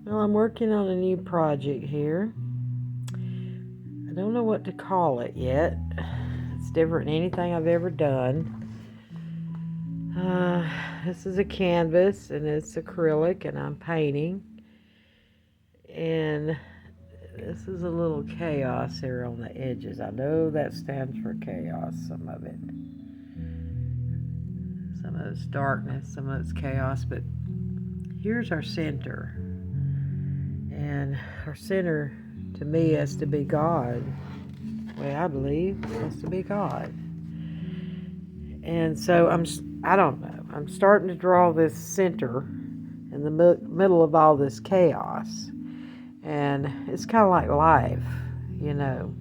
Well, I'm working on a new project here. I don't know what to call it yet. It's different than anything I've ever done. This is a canvas and it's acrylic and I'm painting. And this is a little chaos here on the edges. I know that stands for chaos, some of it. Some of it's darkness, some of it's chaos, but here's our center. And our center to me has to be God. The way I believe has to be God. And so I don't know. I'm starting to draw this center in the middle of all this chaos. And it's kind of like life, you know.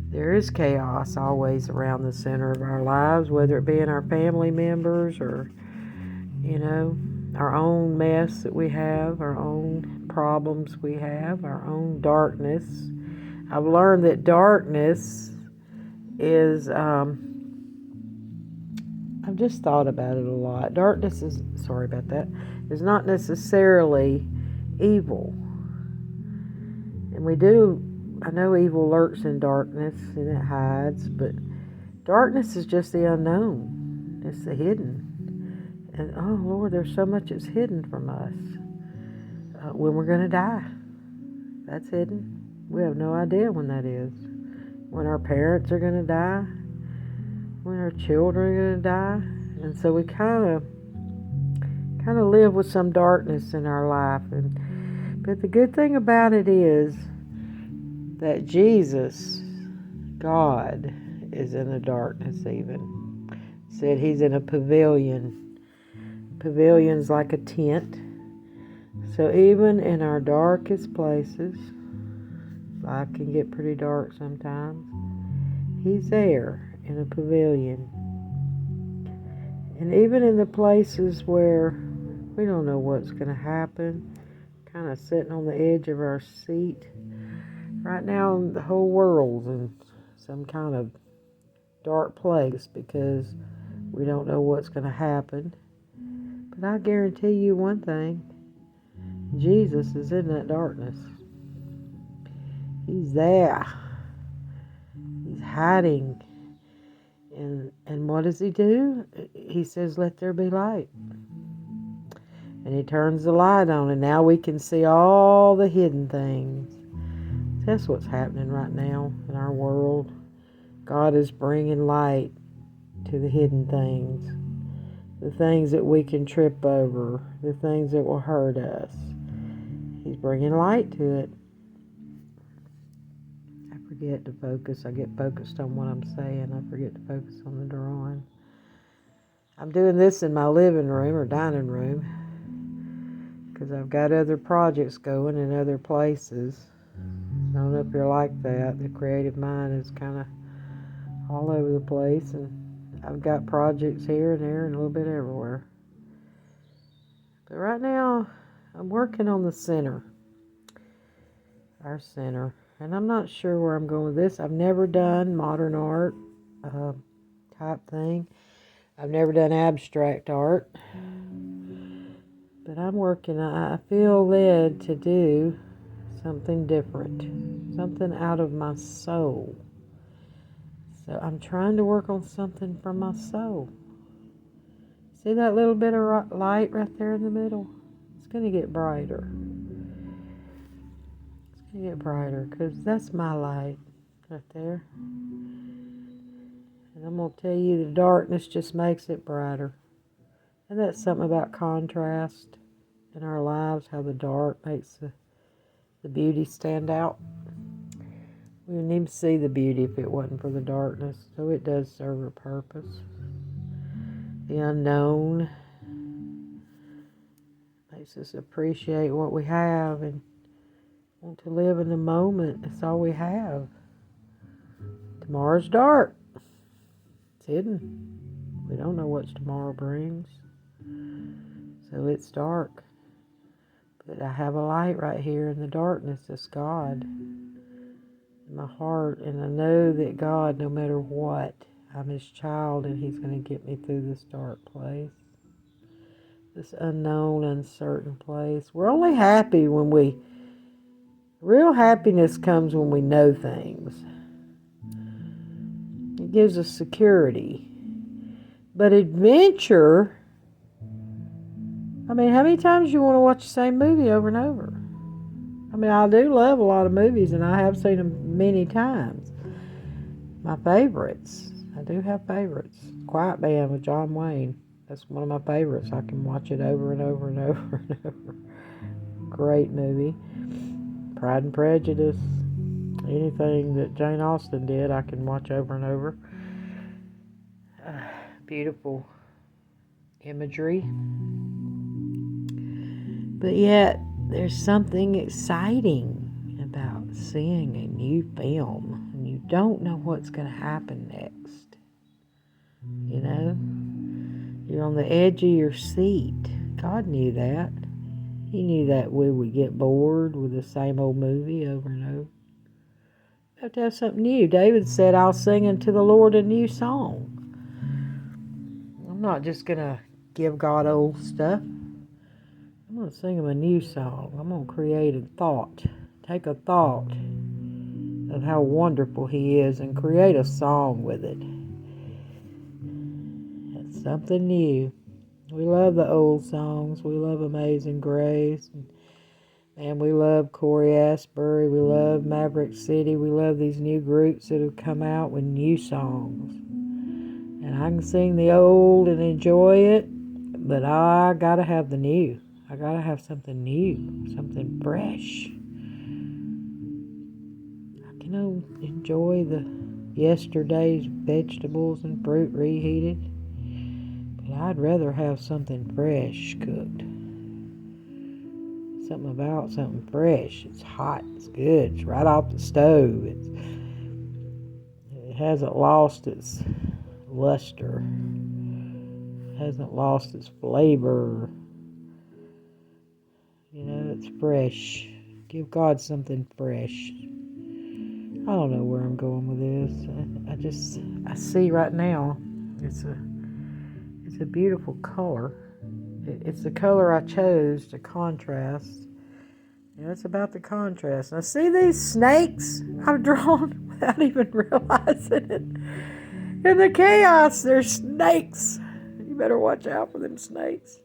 There is chaos always around the center of our lives, whether it be in our family members or, you know, our own mess that we have, our own problems we have, our own darkness. I've learned that darkness is, I've just thought about it a lot. Darkness is, sorry about that, is not necessarily evil. And I know evil lurks in darkness and it hides, but darkness is just the unknown. It's the hidden. And oh Lord, there's so much that's hidden from us. When we're going to die, that's hidden. We have no idea when that is. When our parents are going to die, when our children are going to die. And so we kind of live with some darkness in our life. But the good thing about it is that Jesus, God, is in the darkness even. Said he's in a pavilion. Pavilion's like a tent. So even in our darkest places, life can get pretty dark sometimes, he's there in a pavilion. And even in the places where we don't know what's going to happen, kind of sitting on the edge of our seat. Right now, the whole world's in some kind of dark place because we don't know what's going to happen. But I guarantee you one thing, Jesus is in that darkness. He's there. He's hiding. And what does he do? He says, let there be light. And he turns the light on, and now we can see all the hidden things. That's what's happening right now in our world. God is bringing light to the hidden things. The things that we can trip over. The things that will hurt us. He's bringing light to it. I forget to focus. I get focused on what I'm saying. I forget to focus on the drawing. I'm doing this in my living room or dining room because I've got other projects going in other places. I don't know if you're like that. The creative mind is kind of all over the place, and I've got projects here and there and a little bit everywhere. But right now, I'm working on the center, our center, and I'm not sure where I'm going with this. I've never done modern art type thing. I've never done abstract art, but I'm working. I feel led to do something different, something out of my soul. So I'm trying to work on something from my soul. See that little bit of light right there in the middle? It's going to get brighter. It's going to get brighter because that's my light right there. And I'm going to tell you, the darkness just makes it brighter. And that's something about contrast in our lives, how the dark makes the beauty stand out. We wouldn't even see the beauty if it wasn't for the darkness. So it does serve a purpose. The unknown makes us appreciate what we have and want to live in the moment. It's all we have. Tomorrow's dark. It's hidden. We don't know what tomorrow brings. So it's dark. But I have a light right here in the darkness. It's God in my heart. And I know that God, no matter what, I'm his child and he's going to get me through this dark place. this unknown, uncertain place. We're only happy when real happiness comes when we know things. It gives us security. But adventure, I mean, how many times do you want to watch the same movie over and over? I mean, I do love a lot of movies, and I have seen them many times. My favorites. I do have favorites. Quiet Man with John Wayne. That's one of my favorites. I can watch it over and over and over and over. Great movie. Pride and Prejudice. Anything that Jane Austen did, I can watch over and over. Beautiful imagery. But yet, there's something exciting about seeing a new film, and you don't know what's going to happen next. You know? You're on the edge of your seat. God knew that. He knew that we would get bored with the same old movie over and over. You have to have something new. David said, I'll sing unto the Lord a new song. I'm not just going to give God old stuff. I'm going to sing him a new song. I'm going to create a thought. Take a thought of how wonderful he is and create a song with it. It's something new. We love the old songs. We love Amazing Grace. And we love Corey Asbury. We love Maverick City. We love these new groups that have come out with new songs. And I can sing the old and enjoy it, but I got to have the new. I got to have something new, something fresh. I can enjoy the yesterday's vegetables and fruit reheated. I'd rather have something fresh cooked. Something about something fresh. It's hot. It's good. It's right off the stove. It hasn't lost its luster. It hasn't lost its flavor. You know, it's fresh. Give God something fresh. I don't know where I'm going with this. I see right now, it's a beautiful color. It's the color I chose to contrast. You know, it's about the contrast. Now, see these snakes I've drawn without even realizing it? In the chaos, there's snakes. You better watch out for them snakes.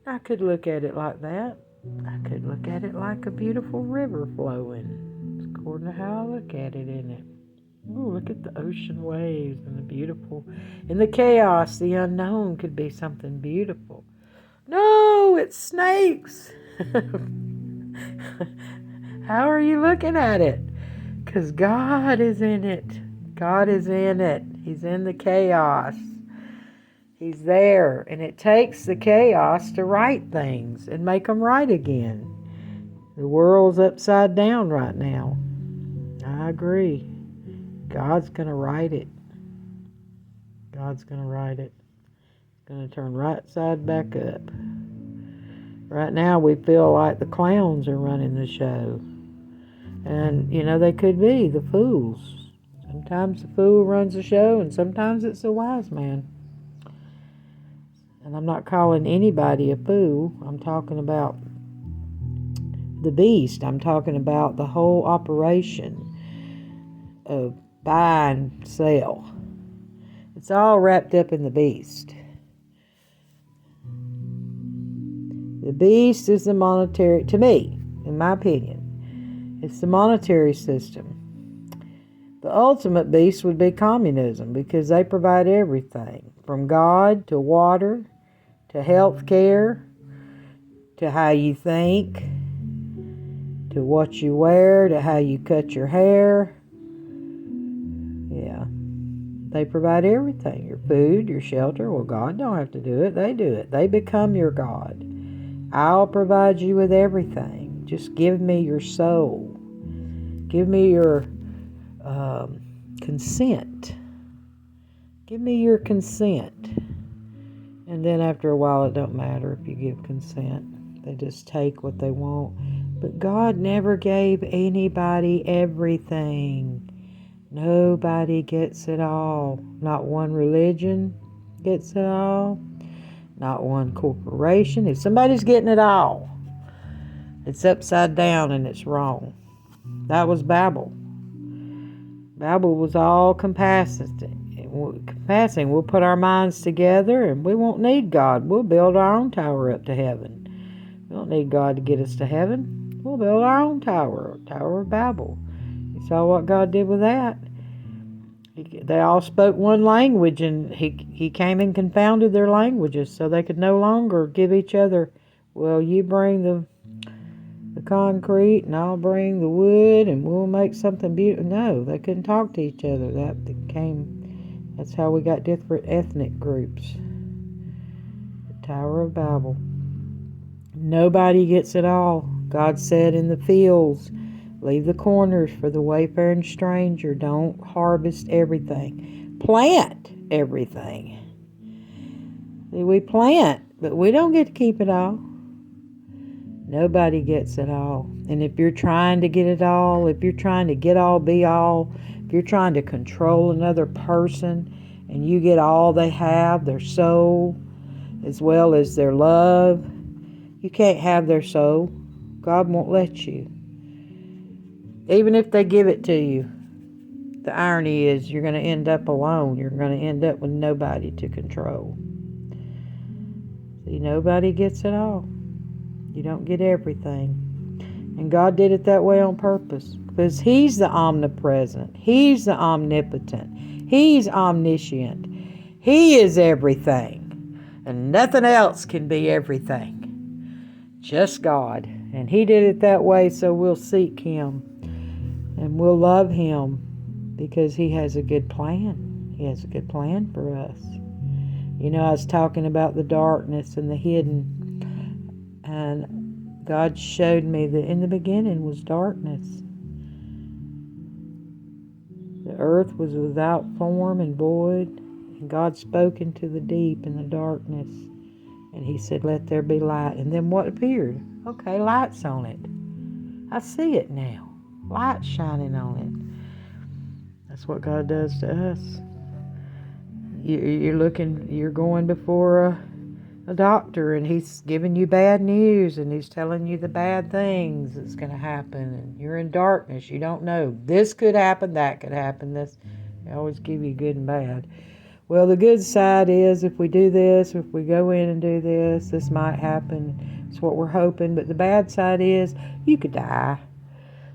I could look at it like that. I could look at it like a beautiful river flowing. It's according to how I look at it, isn't it? Ooh, look at the ocean waves and the beautiful. In the chaos, the unknown could be something beautiful. No, it's snakes. How are you looking at it? Because God is in it. God is in it. He's in the chaos. He's there. And it takes the chaos to right things and make them right again. The world's upside down right now. I agree. God's going to right it. God's going to right it. Going to turn right side back up. Right now we feel like the clowns are running the show. And, you know, they could be the fools. Sometimes the fool runs the show and sometimes it's the wise man. And I'm not calling anybody a fool. I'm talking about the beast. I'm talking about the whole operation of buy and sell. It's all wrapped up in the beast. The beast is the monetary, to me, in my opinion, it's the monetary system. The ultimate beast would be communism because they provide everything from God to water to health care to how you think to what you wear to how you cut your hair. Yeah. They provide everything. Your food, your shelter. Well, God don't have to do it. They do it. They become your God. I'll provide you with everything. Just give me your soul. Give me your consent. Give me your consent. And then after a while, it don't matter if you give consent. They just take what they want. But God never gave anybody everything. Nobody gets it all. Not one religion gets it all. not one corporation. If somebody's getting it all, it's upside down and it's wrong. That was Babel. Babel was all compassing. We'll put our minds together and we won't need God. We'll build our own tower up to heaven. We don't need God to get us to heaven. We'll build our own tower, Tower of Babel. You saw what God did with that. They all spoke one language, and he came and confounded their languages so they could no longer give each other, well, you bring the concrete and I'll bring the wood and we'll make something beautiful. No, they couldn't talk to each other. That's how we got different ethnic groups. The Tower of Babel. Nobody gets it all. God said in the fields, leave the corners for the wayfaring stranger. Don't harvest everything. Plant everything. See, we plant, but we don't get to keep it all. Nobody gets it all. And if you're trying to get it all, if you're trying to get all, be all, if you're trying to control another person and you get all they have, their soul, as well as their love, you can't have their soul. God won't let you. Even if they give it to you, the irony is you're going to end up alone. You're going to end up with nobody to control. See, nobody gets it all. You don't get everything. And God did it that way on purpose. Because He's the omnipresent. He's the omnipotent. He's omniscient. He is everything. And nothing else can be everything. Just God. And He did it that way so we'll seek Him. And we'll love Him. Because He has a good plan. He has a good plan for us. You know, I was talking about the darkness and the hidden. And God showed me that in the beginning was darkness. The earth was without form and void. And God spoke into the deep and the darkness. And He said, let there be light. And then what appeared? Okay, light's on it. I see it now. Light's shining on it. That's what God does to us. You're going before a doctor and he's giving you bad news and he's telling you the bad things that's going to happen, and you're in darkness. You don't know. This could happen, that could happen. They always give you good and bad. Well, the good side is if we do this, if we go in and do this, this might happen. It's what we're hoping. But the bad side is you could die.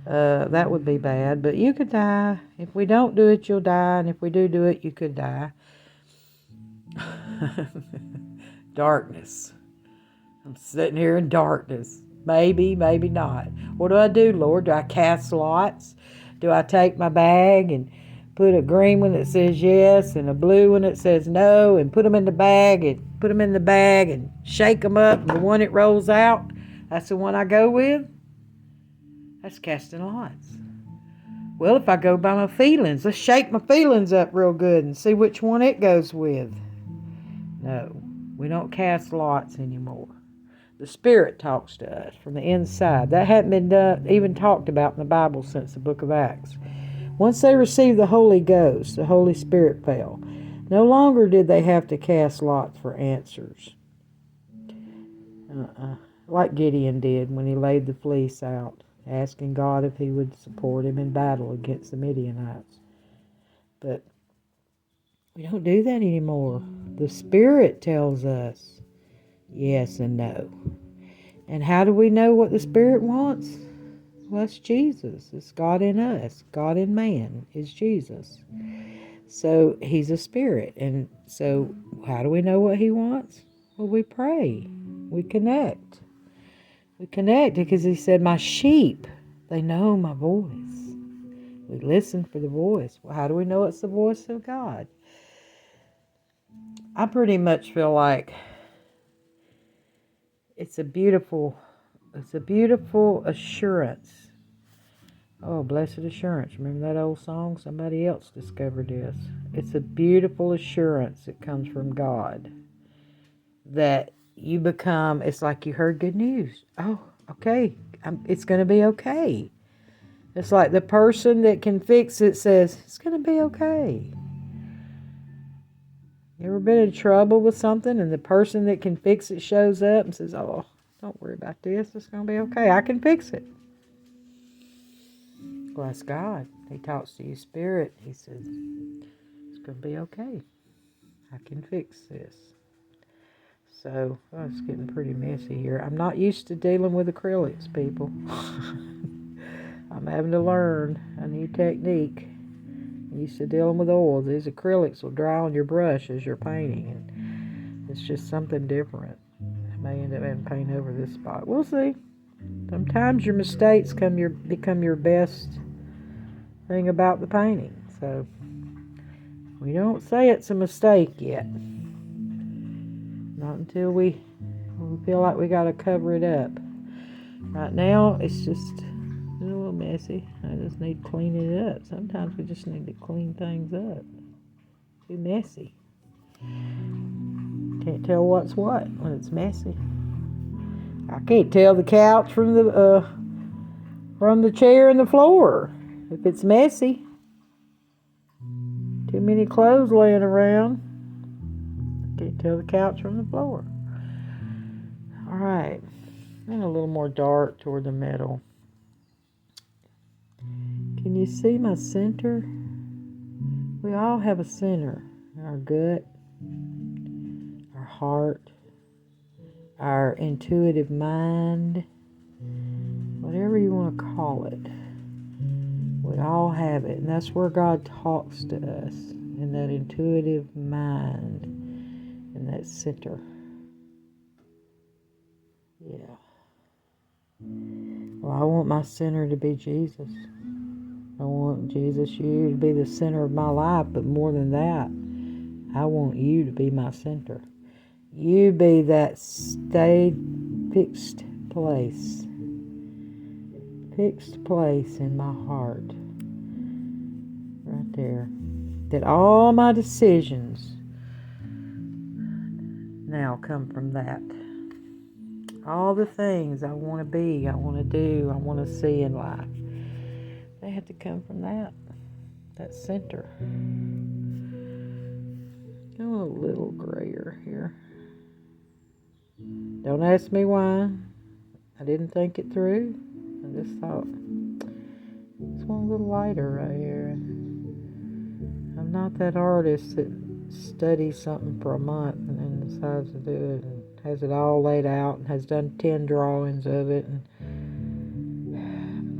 That would be bad, but you could die. If we don't do it, you'll die, and if we do it, you could die. Darkness. I'm sitting here in darkness. Maybe, maybe not. What do I do, Lord? Do I cast lots? Do I take my bag and put a green one that says yes and a blue one that says no and put them in the bag and shake them up, and the one that rolls out, that's the one I go with? That's casting lots. Well, if I go by my feelings, let's shake my feelings up real good and see which one it goes with. No, we don't cast lots anymore. The Spirit talks to us from the inside. That hadn't been even talked about in the Bible since the book of Acts. Once they received the Holy Ghost, the Holy Spirit fell. No longer did they have to cast lots for answers. Like Gideon did when he laid the fleece out, asking God if He would support him in battle against the Midianites. But we don't do that anymore. The Spirit tells us yes and no. And how do we know what the Spirit wants? Well, it's Jesus. It's God in us. God in man is Jesus. So He's a Spirit. And so how do we know what He wants? Well, we pray. We connect. We connect because He said, my sheep, they know my voice. We listen for the voice. Well, how do we know it's the voice of God? I pretty much feel like it's a beautiful assurance. Oh, blessed assurance. Remember that old song? Somebody else discovered this. It's a beautiful assurance that comes from God that you become, it's like you heard good news. Oh, okay. It's going to be okay. It's like the person that can fix it says, it's going to be okay. You ever been in trouble with something and the person that can fix it shows up and says, oh, don't worry about this. It's going to be okay. I can fix it. Well, that's God. He talks to your spirit. He says, it's going to be okay. I can fix this. So, it's getting pretty messy here. I'm not used to dealing with acrylics, people. I'm having to learn a new technique. I'm used to dealing with oils. These acrylics will dry on your brush as you're painting. And it's just something different. I may end up having to paint over this spot. We'll see. Sometimes your mistakes become your best thing about the painting. So, we don't say it's a mistake yet. Not until we feel like we got to cover it up. Right now, it's just a little messy. I just need to clean it up. Sometimes we just need to clean things up. Too messy. Can't tell what's what when it's messy. I can't tell the couch from the chair and the floor if it's messy. Too many clothes laying around. Can't tell the couch from the floor. All right, and a little more dark toward the middle. Can you see my center? We all have a center. Our gut, our heart, our intuitive mind, whatever you want to call it. We all have it, and that's where God talks to us, in that intuitive mind, in that center. Yeah. Well, I want my center to be Jesus. I want Jesus, you to be the center of my life, but more than that, I want you to be my center. You be that fixed place in my heart, right there, that all my decisions now come from that. All the things I want to be, I want to do, I want to see in life, they have to come from that center. I'm a little grayer here. Don't ask me why. I didn't think it through. I just thought, this one's a little lighter right here. I'm not that artist that studies something for a month and then decides to do it and has it all laid out and has done 10 drawings of it. And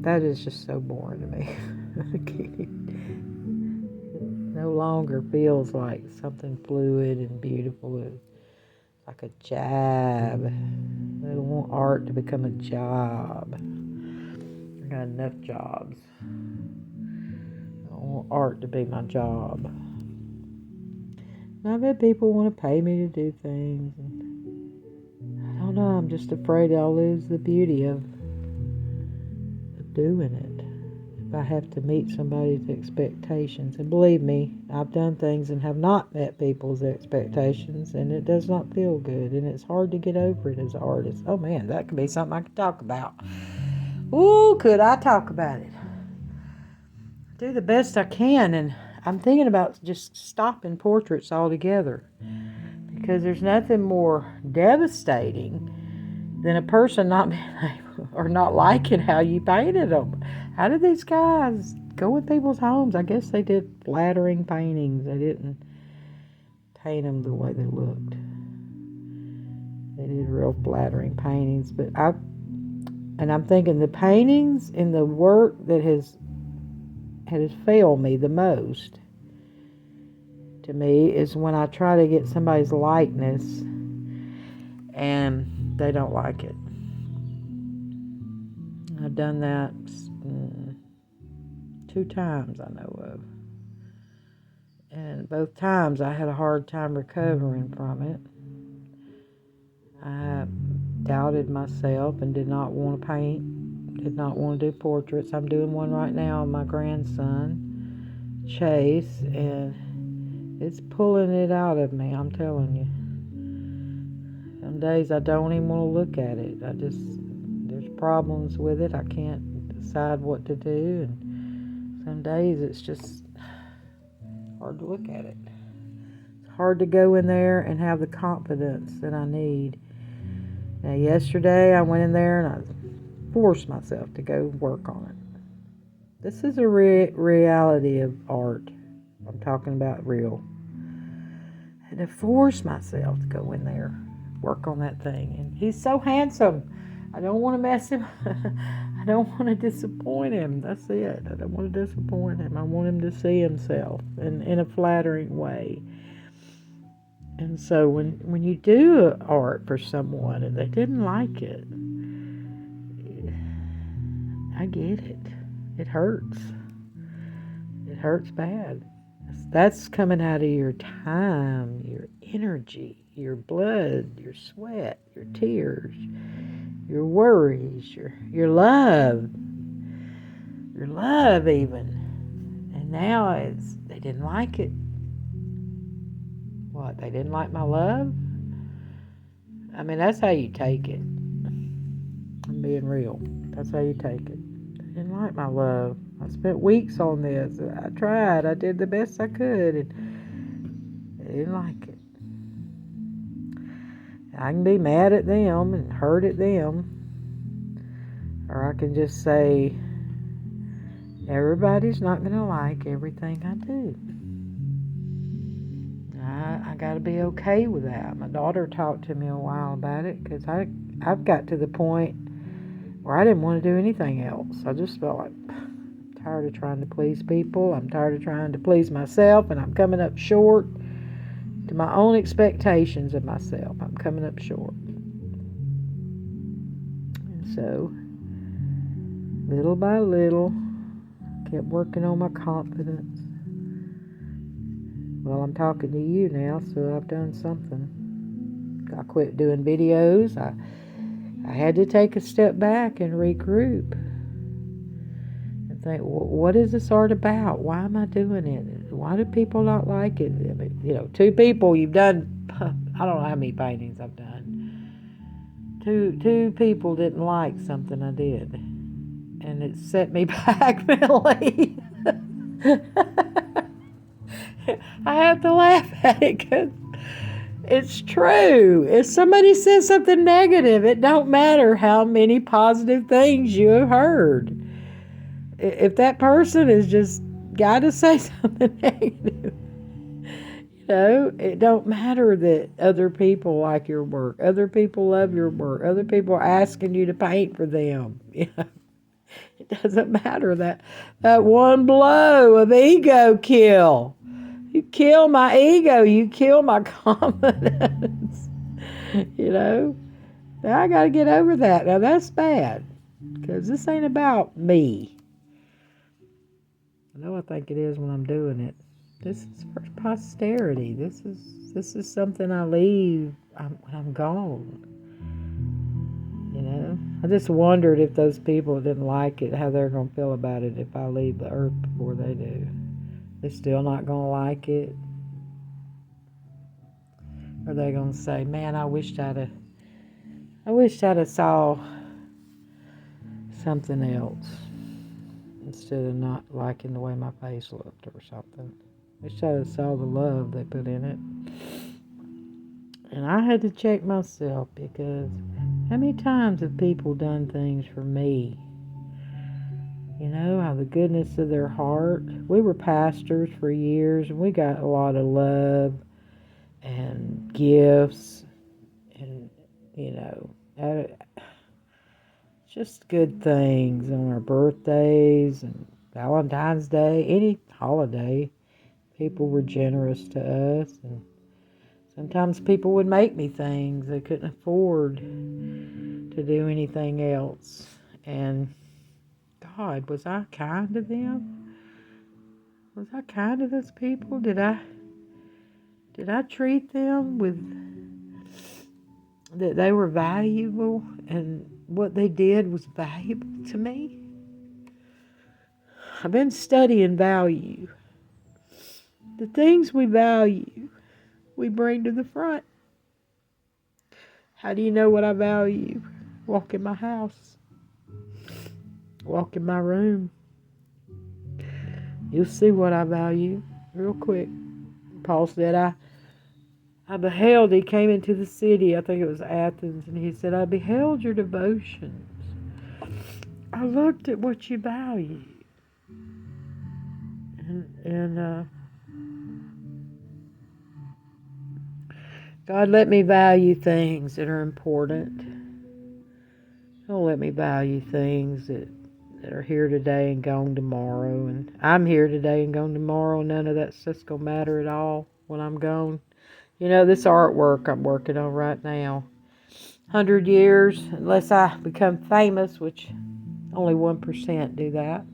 that is just so boring to me. It no longer feels like something fluid and beautiful. It's like a job. I don't want art to become a job. I got enough jobs. I don't want art to be my job. And I bet people want to pay me to do things. And I don't know. I'm just afraid I'll lose the beauty of doing it. If I have to meet somebody's expectations. And believe me, I've done things and have not met people's expectations, and it does not feel good, and it's hard to get over it as an artist. Oh man, that could be something I could talk about. Ooh, could I talk about it? I do the best I can, and I'm thinking about just stopping portraits altogether, because there's nothing more devastating than a person not being able or not liking how you painted them. How did these guys go in people's homes? I guess they did flattering paintings. They didn't paint them the way they looked. They did real flattering paintings. But I'm thinking the paintings and the work that has failed me the most, to me, is when I try to get somebody's likeness and they don't like it. I've done that 2 times I know of. And both times I had a hard time recovering from it. I doubted myself and did not want to paint, did not want to do portraits. I'm doing one right now of my grandson, Chase, and it's pulling it out of me, I'm telling you. Some days I don't even want to look at it. There's problems with it. I can't decide what to do, and some days it's just hard to look at it. It's hard to go in there and have the confidence that I need. Now, yesterday I went in there and I forced myself to go work on it. This is a reality of art. I'm talking about real. And to force myself to go in there, work on that thing. And he's so handsome. I don't want to mess him. I don't want to disappoint him. That's it. I don't want to disappoint him. I want him to see himself in a flattering way. And so when you do art for someone and they didn't like it, I get it. It hurts. It hurts bad. That's coming out of your time, your energy, your blood, your sweat, your tears, your worries, your love even. And now they didn't like it. What, they didn't like my love? I mean, that's how you take it. I'm being real. That's how you take it. They didn't like my love. I spent weeks on this. I tried. I did the best I could. And they didn't like it. I can be mad at them and hurt at them. Or I can just say, everybody's not going to like everything I do. I got to be okay with that. My daughter talked to me a while about it because I've got to the point where I didn't want to do anything else. I just felt like I'm tired of trying to please people. I'm tired of trying to please myself, and I'm coming up short to my own expectations of myself. I'm coming up short. And so, little by little, I kept working on my confidence. Well, I'm talking to you now, so I've done something. I quit doing videos. I had to take a step back and regroup and think, what is this art about? Why am I doing it? Why do people not like it? I mean, 2 people, you've done, I don't know how many paintings I've done. Two people didn't like something I did, and it set me back mentally. I have to laugh at it because it's true. If somebody says something negative, it don't matter how many positive things you have heard. If that person has just got to say something negative, it don't matter that other people like your work. Other people love your work. Other people are asking you to paint for them. It doesn't matter that one blow of ego kill. You kill my ego. You kill my confidence. Now I got to get over that. Now that's bad because this ain't about me. I know I think it is when I'm doing it. This is for posterity. This is something I leave when I'm gone. I just wondered if those people didn't like it, how they're going to feel about it if I leave the earth before they do. They're still not going to like it? Or are they going to say, man, I wished I'd have saw something else instead of not liking the way my face looked or something. Wish I'd have saw the love they put in it. And I had to check myself because how many times have people done things for me? Out of the goodness of their heart. We were pastors for years, and we got a lot of love and gifts and, just good things on our birthdays and Valentine's Day, any holiday. People were generous to us, and sometimes people would make me things they couldn't afford to do anything else. And God, was I kind to them? Was I kind to those people? Did I treat them with that they were valuable and what they did was valuable to me? I've been studying value. The things we value, we bring to the front. How do you know what I value? Walk in my house. Walk in my room. You'll see what I value real quick. Paul said, I beheld, he came into the city, I think it was Athens, and he said, I beheld your devotions. I looked at what you value. And God, let me value things that are important. Don't let me value things that are here today and gone tomorrow. And I'm here today and gone tomorrow. None of that stuff's going to matter at all when I'm gone. You know, this artwork I'm working on right now, 100 years, unless I become famous, which only 1% do that.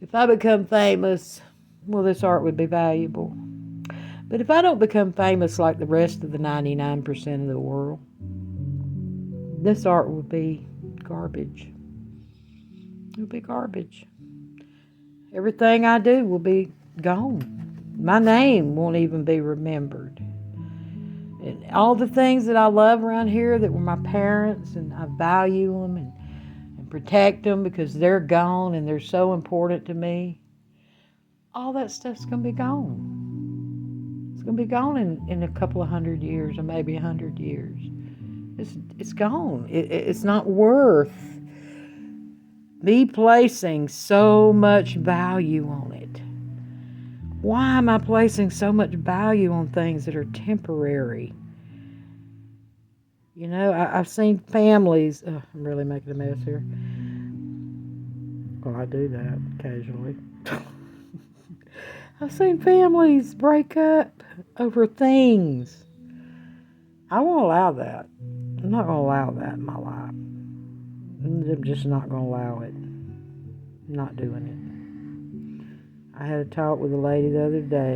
If I become famous, well, this art would be valuable. But if I don't become famous like the rest of the 99% of the world, this art will be garbage. It'll be garbage. Everything I do will be gone. My name won't even be remembered. And all the things that I love around here that were my parents, and I value them and protect them because they're gone and they're so important to me, all that stuff's going to be gone. It's going to be gone in a couple of 100 years, or maybe 100 years. It's gone. It's not worth me placing so much value on it. Why am I placing so much value on things that are temporary? You know, I've seen families. I'm really making a mess here. Well, I do that occasionally. I've seen families break up over things. I won't allow that. I'm not going to allow that in my life. I'm just not going to allow it. I'm not doing it. I had a talk with a lady the other day.